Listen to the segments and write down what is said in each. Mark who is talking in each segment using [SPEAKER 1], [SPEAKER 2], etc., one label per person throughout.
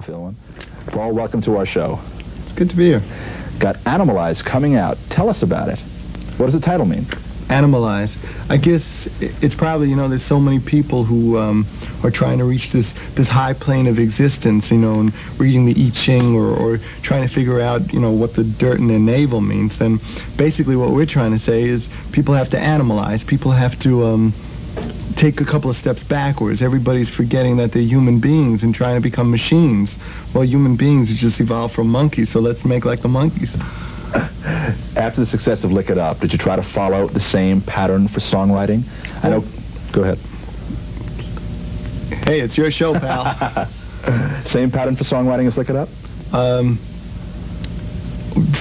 [SPEAKER 1] I feel one. Paul, welcome to our show.
[SPEAKER 2] It's good to be here.
[SPEAKER 1] Got Animalize coming out. Tell us about it. What does the title mean?
[SPEAKER 2] Animalize. I guess it's probably, you know, there's so many people who are trying to reach this high plane of existence, you know, and reading the I Ching or trying to figure out, you know, what the dirt in their navel means. And basically what we're trying to say is people have to animalize. People have to take a couple of steps backwards. Everybody's forgetting that they're human beings and trying to become machines. Well, human beings are just evolved from monkeys, so let's make like the monkeys.
[SPEAKER 1] After the success of Lick It Up, did you try to follow the same pattern for songwriting? I know. Go ahead.
[SPEAKER 2] Hey, it's your show, pal.
[SPEAKER 1] Same pattern for songwriting as Lick It Up?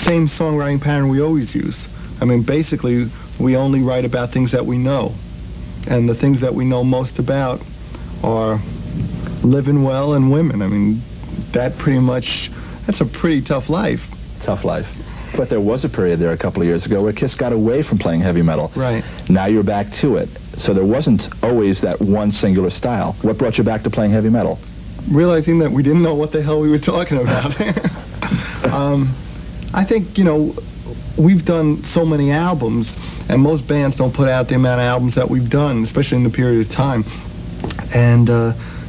[SPEAKER 2] Same songwriting pattern we always use. I mean, basically, we only write about things that we know. And the things that we know most about are living well and women. I mean, that's a pretty tough life.
[SPEAKER 1] Tough life. But there was a period there a couple of years ago where Kiss got away from playing heavy metal.
[SPEAKER 2] Right.
[SPEAKER 1] Now you're back to it. So there wasn't always that one singular style. What brought you back to playing heavy metal?
[SPEAKER 2] Realizing that we didn't know what the hell we were talking about. I think, you know, we've done so many albums, and most bands don't put out the amount of albums that we've done, especially in the period of time. And,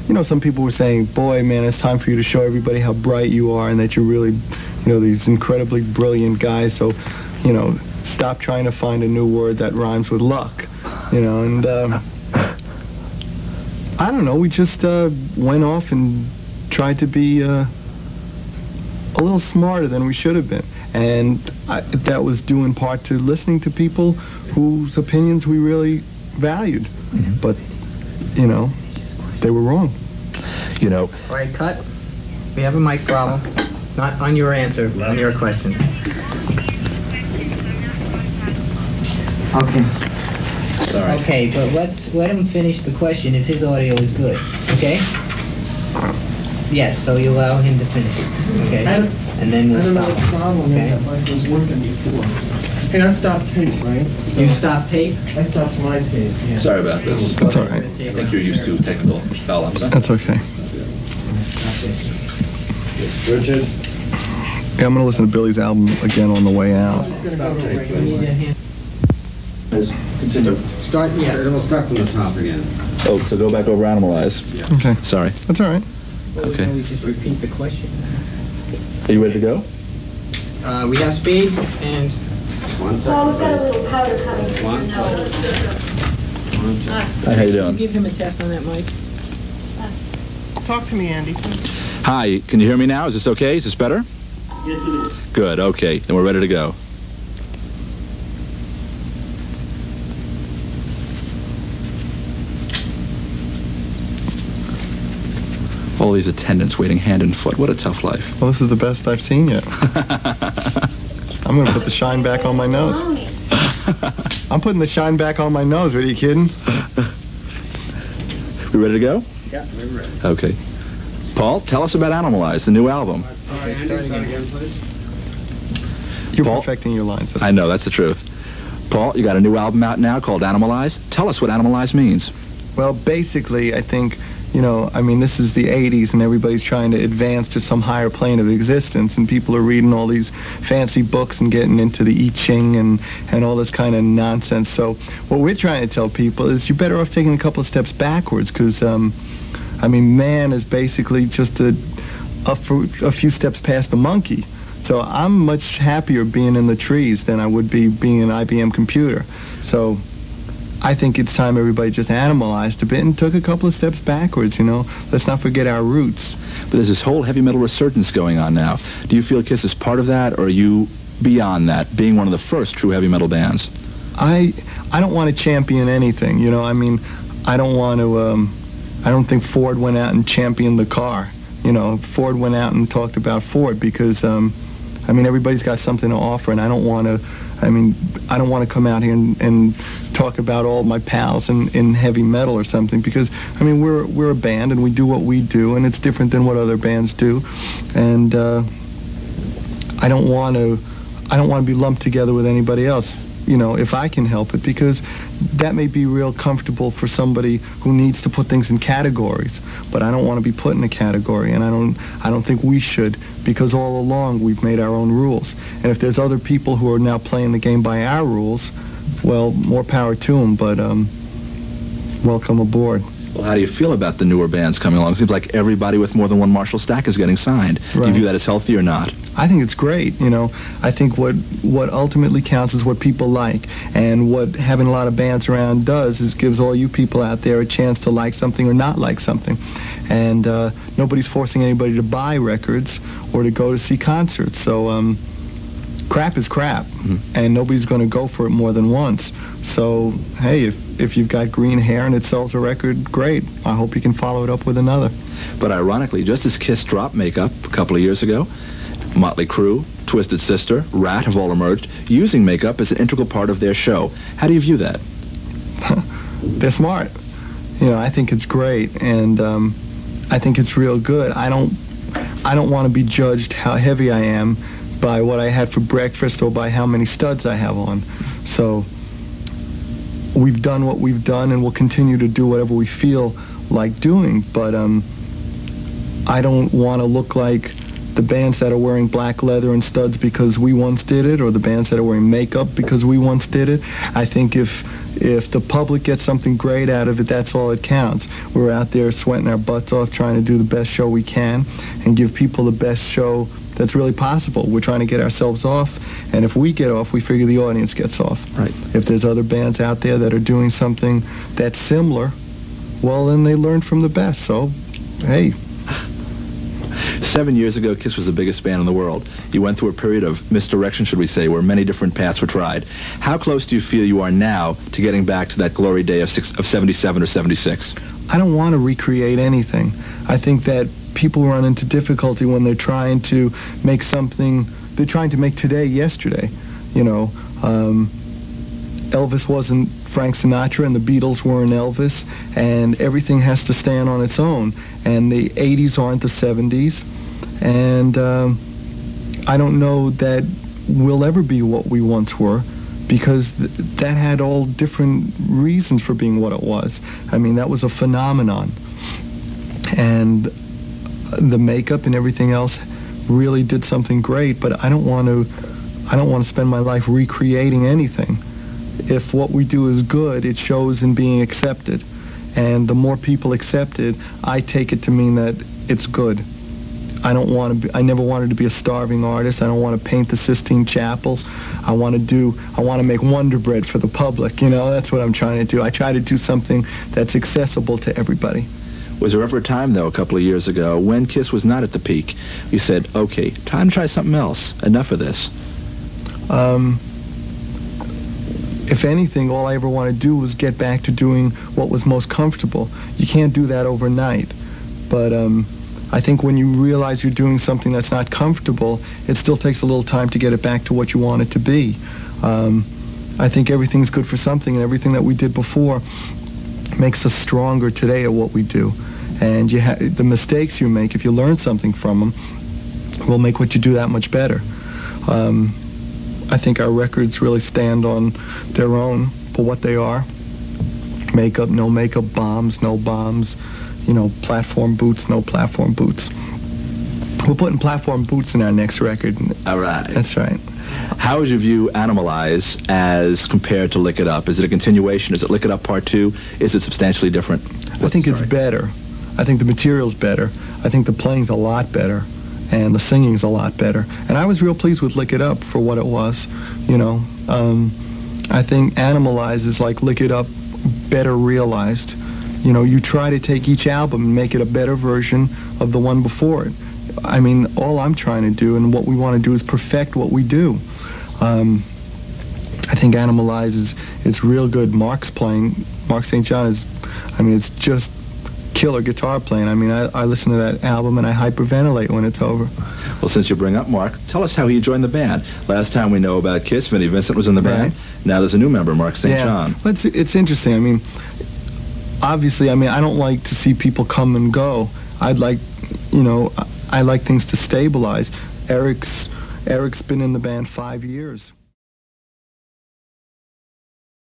[SPEAKER 2] you know, some people were saying, boy, man, it's time for you to show everybody how bright you are and that you're really, you know, these incredibly brilliant guys. So, you know, stop trying to find a new word that rhymes with luck, you know. And I don't know, we just went off and tried to be a little smarter than we should have been. And that was due in part to listening to people whose opinions we really valued. Mm-hmm. But, you know, they were wrong.
[SPEAKER 1] You know.
[SPEAKER 3] All right, cut. We have a mic problem. Not on your answer, on your question. Okay.
[SPEAKER 1] Sorry.
[SPEAKER 3] Okay, but let him finish the question if his audio is good. Okay? Yes, so you allow him to finish. Okay? And then we'll stop.
[SPEAKER 4] I don't know what the problem is that mic was working before. Hey, I stopped tape, right?
[SPEAKER 3] So you stopped tape?
[SPEAKER 4] I stopped my tape, yeah.
[SPEAKER 1] Sorry about this.
[SPEAKER 2] That's all right.
[SPEAKER 1] I think you're used to technical foul-ups.
[SPEAKER 2] That's okay.
[SPEAKER 1] Richard?
[SPEAKER 2] Yeah, I'm going to listen to Billy's album again on the way out.
[SPEAKER 1] Continue.
[SPEAKER 4] Start, yeah, it'll start from the top again.
[SPEAKER 1] Oh, so go back over Animalize.
[SPEAKER 4] Yeah.
[SPEAKER 2] Okay.
[SPEAKER 1] Sorry.
[SPEAKER 2] That's all right.
[SPEAKER 1] Okay.
[SPEAKER 3] We just repeat the question.
[SPEAKER 1] Are you ready to go?
[SPEAKER 3] We have speed and...
[SPEAKER 4] 1 second.
[SPEAKER 5] Paul's got a little powder coming through.
[SPEAKER 4] One.
[SPEAKER 1] Hi, how you doing?
[SPEAKER 3] Can you give him a test on that mic?
[SPEAKER 4] Talk to me, Andy.
[SPEAKER 1] Hi, can you hear me now? Is this okay? Is this better?
[SPEAKER 4] Yes, it is.
[SPEAKER 1] Good, okay. Then we're ready to go. All these attendants waiting hand and foot. What a tough life.
[SPEAKER 2] Well, this is the best I've seen yet. I'm going to put the shine back on my nose. I'm putting the shine back on my nose. Are you kidding?
[SPEAKER 1] We ready to go?
[SPEAKER 4] Yeah, we're ready.
[SPEAKER 1] Okay. Paul, tell us about Animalize, the new album.
[SPEAKER 4] Sorry, Andy, start again, please.
[SPEAKER 2] You're
[SPEAKER 1] Paul?
[SPEAKER 2] perfecting your lines.
[SPEAKER 1] I know, that's the truth. Paul, you got a new album out now called Animalize. Tell us what Animalize means.
[SPEAKER 2] Well, basically, I think, you know, I mean, this is the 80s and everybody's trying to advance to some higher plane of existence, and people are reading all these fancy books and getting into the I Ching and all this kind of nonsense. So what we're trying to tell people is you're better off taking a couple of steps backwards, because, I mean, man is basically just a few steps past the monkey. So I'm much happier being in the trees than I would be being an IBM computer. So I think it's time everybody just animalized a bit and took a couple of steps backwards, you know. Let's not forget our roots.
[SPEAKER 1] But there's this whole heavy metal resurgence going on now. Do you feel Kiss is part of that, or are you beyond that, being one of the first true heavy metal bands?
[SPEAKER 2] I don't want to champion anything, you know. I mean, I don't want to, I don't think Ford went out and championed the car. You know, Ford went out and talked about Ford because, I mean, everybody's got something to offer, and I don't want to come out here and talk about all my pals in heavy metal or something, because, I mean, we're a band and we do what we do, and it's different than what other bands do, and I don't want to be lumped together with anybody else. you know, if I can help it, because that may be real comfortable for somebody who needs to put things in categories, but I don't want to be put in a category, and I don't think we should, because all along we've made our own rules. And if there's other people who are now playing the game by our rules, well, more power to them, but welcome aboard.
[SPEAKER 1] Well, how do you feel about the newer bands coming along? It seems like everybody with more than one Marshall stack is getting signed. Do you view that as healthy or not?
[SPEAKER 2] I think it's great, you know. I think what ultimately counts is what people like. And what having a lot of bands around does is gives all you people out there a chance to like something or not like something. And nobody's forcing anybody to buy records or to go to see concerts. So crap is crap, and nobody's going to go for it more than once. So, hey, if you've got green hair and it sells a record, great. I hope you can follow it up with another.
[SPEAKER 1] But ironically, just as Kiss dropped makeup a couple of years ago, Motley Crue, Twisted Sister, Rat have all emerged using makeup as an integral part of their show. How do you view that?
[SPEAKER 2] They're smart. You know, I think it's great, and I think it's real good. I don't want to be judged how heavy I am by what I had for breakfast or by how many studs I have on. So we've done what we've done, and we'll continue to do whatever we feel like doing, but I don't want to look like the bands that are wearing black leather and studs because we once did it, or the bands that are wearing makeup because we once did it. I think if the public gets something great out of it, that's all that counts. We're out there sweating our butts off trying to do the best show we can and give people the best show that's really possible. We're trying to get ourselves off, and if we get off, we figure the audience gets off.
[SPEAKER 1] Right.
[SPEAKER 2] If there's other bands out there that are doing something that's similar, well, then they learn from the best. So, hey.
[SPEAKER 1] 7 years ago, Kiss was the biggest band in the world. You went through a period of misdirection, should we say, where many different paths were tried. How close do you feel you are now to getting back to that glory day of 77 or 76?
[SPEAKER 2] I don't want to recreate anything. I think that people run into difficulty when they're trying to make something, they're trying to make today yesterday. You know, Elvis wasn't Frank Sinatra, and the Beatles weren't Elvis, and everything has to stand on its own. And the 80s aren't the 70s, and I don't know that we'll ever be what we once were, because that had all different reasons for being what it was. I mean, that was a phenomenon, and the makeup and everything else really did something great. But I don't want to spend my life recreating anything. If what we do is good, it shows in being accepted. And the more people accept it, I take it to mean that it's good. I never wanted to be a starving artist. I don't want to paint the Sistine Chapel. I want to make Wonder Bread for the public. You know, that's what I'm trying to do. I try to do something that's accessible to everybody.
[SPEAKER 1] Was there ever a time, though, a couple of years ago, when Kiss was not at the peak, you said, okay, time to try something else, enough of this?
[SPEAKER 2] If anything, all I ever want to do was get back to doing what was most comfortable. You can't do that overnight. But I think when you realize you're doing something that's not comfortable, it still takes a little time to get it back to what you want it to be. I think everything's good for something, and everything that we did before makes us stronger today at what we do. And the mistakes you make, if you learn something from them, will make what you do that much better. I think our records really stand on their own for what they are. Makeup, no makeup, bombs, no bombs, you know, platform boots, no platform boots. We're putting platform boots in our next record.
[SPEAKER 1] All right.
[SPEAKER 2] That's right.
[SPEAKER 1] How would you view Animalize as compared to Lick It Up? Is it a continuation? Is it Lick It Up Part 2? Is it substantially different?
[SPEAKER 2] I think it's better. I think the material's better. I think the playing's a lot better. And the singing's a lot better. And I was real pleased with Lick It Up for what it was, you know. I think Animalize is like Lick It Up, better realized. You know, you try to take each album and make it a better version of the one before it. I mean, all I'm trying to do and what we want to do is perfect what we do. I think Animalize is real good. Mark St. John is, I mean, it's just killer guitar playing. I mean, I listen to that album and I hyperventilate when it's over.
[SPEAKER 1] Well, since you bring up Mark, tell us how he joined the band. Last time we know about Kiss, Vinnie Vincent was in the band.
[SPEAKER 2] Right.
[SPEAKER 1] Now there's a new member, Mark St. John.
[SPEAKER 2] Well, it's interesting. I mean, obviously, I mean, I don't like to see people come and go. I'd like, you know, I like things to stabilize. Eric's been in the band 5 years.